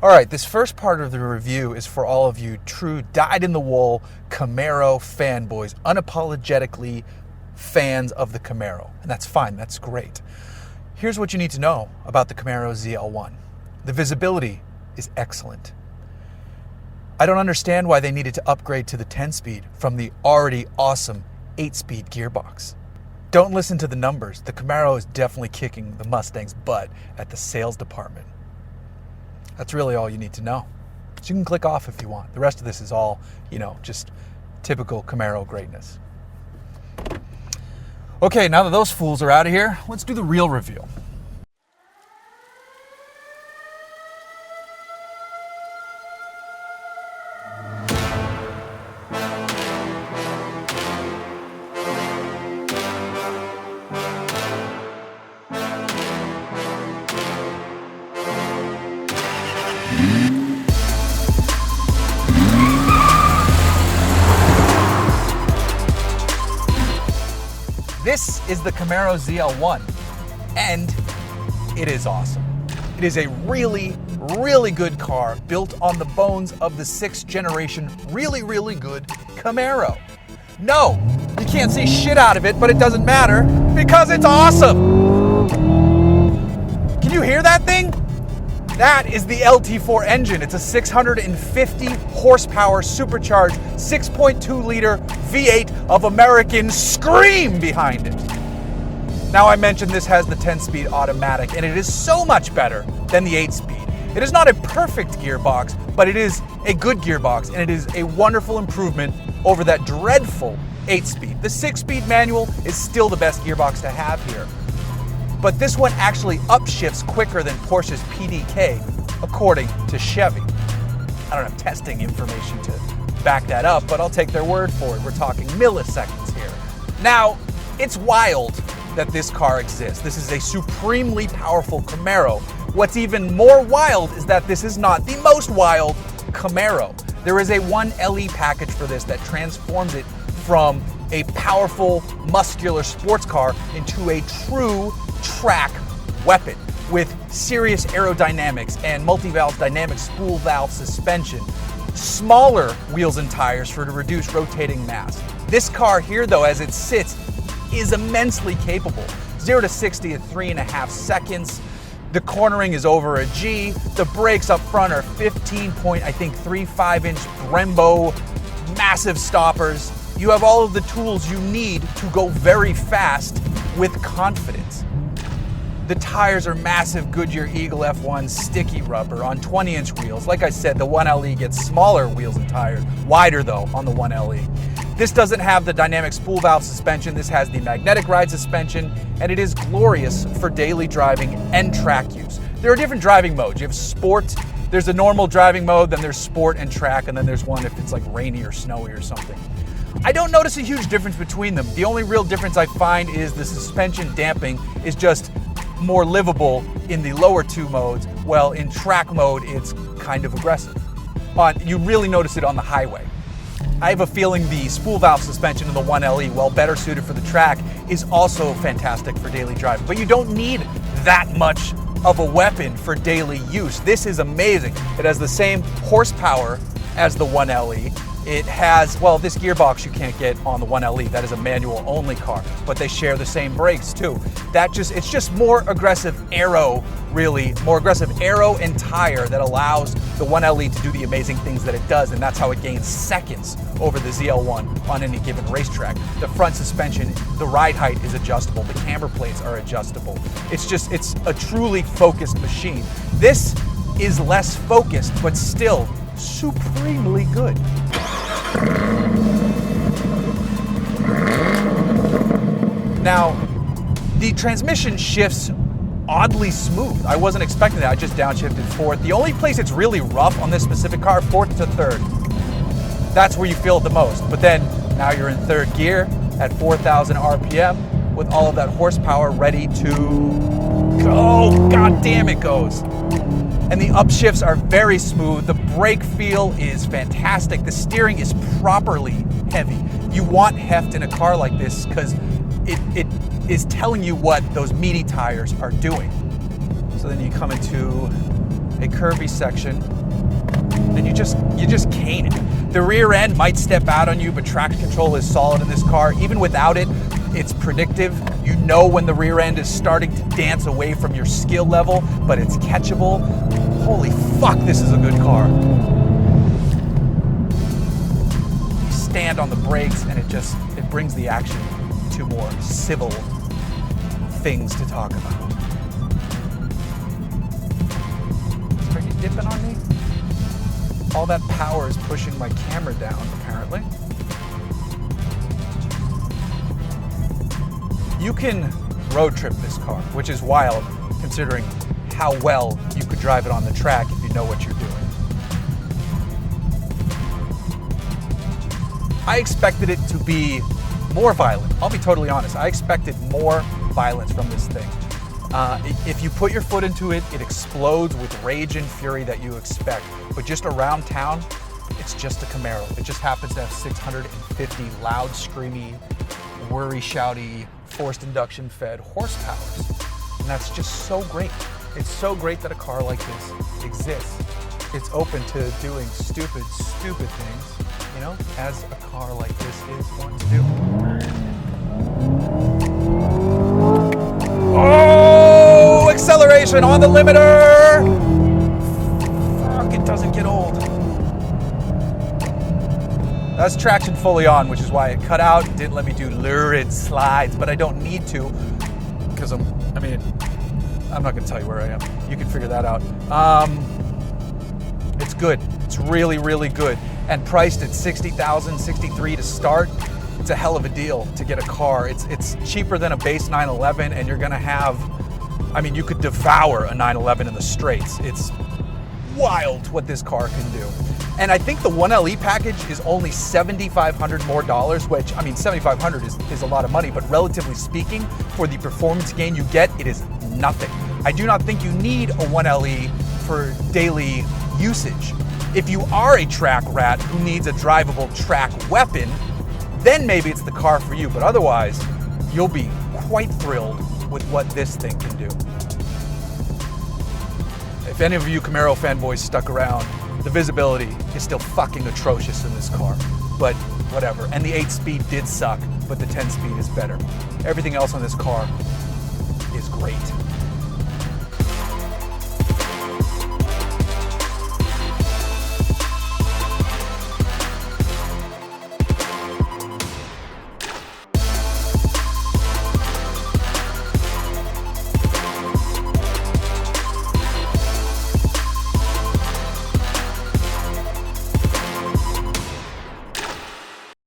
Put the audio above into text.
All right, this first part of the review is for all of you true dyed-in-the-wool Camaro fanboys, unapologetically fans of the Camaro. And that's fine, that's great. Here's what you need to know about the Camaro ZL1. The visibility is excellent. I don't understand why they needed to upgrade to the 10-speed from the already awesome 8-speed gearbox. Don't listen to the numbers. The Camaro is definitely kicking the Mustang's butt at the sales department. That's really all you need to know. So you can click off if you want. The rest of this is all, just typical Camaro greatness. Okay, now that those fools are out of here, let's do the real review. This is the Camaro ZL1, and it is awesome. It is a really, really good car built on the bones of the 6th generation, really, really good Camaro. No, you can't see shit out of it, but it doesn't matter because it's awesome. Can you hear that thing? That is the LT4 engine. It's a 650 horsepower supercharged 6.2 liter V8 of American scream behind it. Now, I mentioned this has the 10-speed automatic, and it is so much better than the 8-speed. It is not a perfect gearbox, but it is a good gearbox, and it is a wonderful improvement over that dreadful 8-speed. The 6-speed manual is still the best gearbox to have here. But this one actually upshifts quicker than Porsche's PDK, according to Chevy. I don't have testing information to back that up, but I'll take their word for it. We're talking milliseconds here. Now, it's wild that this car exists. This is a supremely powerful Camaro. What's even more wild is that this is not the most wild Camaro. There is a 1LE package for this that transforms it from a powerful, muscular sports car into a true track weapon with serious aerodynamics and multi-valve dynamic spool valve suspension, smaller wheels and tires for to reduce rotating mass. This car here, though, as it sits, is immensely capable. 0 to 60 in 3.5 seconds. The cornering is over a G. The brakes up front are 15.35-inch Brembo massive stoppers. You have all of the tools you need to go very fast with confidence. The tires are massive Goodyear Eagle F1 sticky rubber on 20-inch wheels. Like I said, the 1LE gets smaller wheels and tires, wider though on the 1LE. This doesn't have the dynamic spool valve suspension. This has the magnetic ride suspension, and it is glorious for daily driving and track use. There are different driving modes. You have sport, there's a normal driving mode, then there's sport and track, and then there's one if it's like rainy or snowy or something. I don't notice a huge difference between them. The only real difference I find is the suspension damping is just more livable in the lower two modes, while in track mode it's kind of aggressive. You really notice it on the highway. I have a feeling the spool valve suspension in the 1LE, while better suited for the track, is also fantastic for daily driving. But you don't need that much of a weapon for daily use. This is amazing. It has the same horsepower as the 1LE. It has, well, this gearbox you can't get on the 1LE. That is a manual only car, but they share the same brakes too. It's just more aggressive aero, really, more aggressive aero and tire that allows the 1LE to do the amazing things that it does, and that's how it gains seconds over the ZL1 on any given racetrack. The front suspension, the ride height is adjustable. The camber plates are adjustable. It's a truly focused machine. This is less focused, but still supremely good. Now, the transmission shifts oddly smooth. I wasn't expecting that. I just downshifted fourth. The only place it's really rough on this specific car, fourth to third. That's where you feel it the most. But then now you're in third gear at 4,000 RPM with all of that horsepower ready to go. God damn, it goes. And the upshifts are very smooth. The brake feel is fantastic. The steering is properly heavy. You want heft in a car like this because it is telling you what those meaty tires are doing. So then you come into a curvy section, and you just cane it. The rear end might step out on you, but traction control is solid in this car. Even without it, it's predictive. You know when the rear end is starting to dance away from your skill level, but it's catchable. Holy fuck, this is a good car. You stand on the brakes and it brings the action to more civil things to talk about. Are you dipping on me? All that power is pushing my camera down, apparently. You can road trip this car, which is wild considering how well you could drive it on the track if you know what you're doing. I expected it to be more violent. I'll be totally honest. I expected more violence from this thing. If you put your foot into it, it explodes with rage and fury that you expect. But just around town, it's just a Camaro. It just happens to have 650 loud, screamy, worry, shouty, forced induction fed horsepowers. And that's just so great. It's so great that a car like this exists. It's open to doing stupid things, you know, as a car like this is going to do. Oh, acceleration on the limiter! Fuck, it doesn't get old. That's traction fully on, which is why it cut out. It didn't let me do lurid slides, but I don't need to because I'm not going to tell you where I am. You can figure that out. It's good. It's really, really good. And priced at $60,000, $63,000 to start, it's a hell of a deal to get a car. It's cheaper than a base 911, and you're going to have, you could devour a 911 in the straights. It's wild what this car can do. And I think the 1LE package is only $7,500 more, which, $7,500 is a lot of money, but relatively speaking, for the performance gain you get, it is nothing. I do not think you need a 1LE for daily usage. If you are a track rat who needs a drivable track weapon, then maybe it's the car for you, but otherwise, you'll be quite thrilled with what this thing can do. If any of you Camaro fanboys stuck around, the visibility is still fucking atrocious in this car, but whatever. And the 8-speed did suck, but the 10-speed is better. Everything else on this car is great.